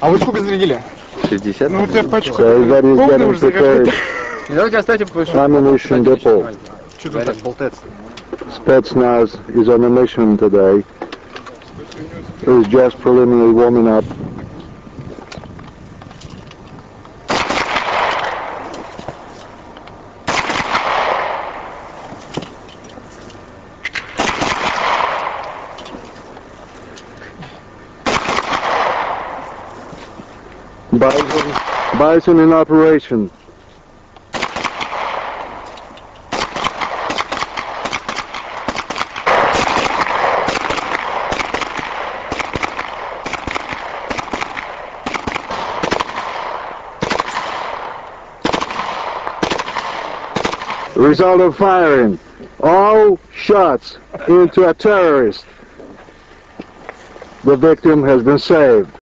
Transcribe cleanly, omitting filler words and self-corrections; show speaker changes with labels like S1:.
S1: А вы сколько зарядили?
S2: 60.
S1: Ну, вот я пачку.
S3: So everybody is
S1: Полный
S3: getting
S1: уже заряжать.
S3: prepared.
S2: Давайте оставьте большой.
S3: Ammunition depot.
S1: Что тут так?
S3: Spetsnaz is on a mission today. It was just preliminary warming up. Bizon in operation. Result of firing all shots into a terrorist. The victim has been saved.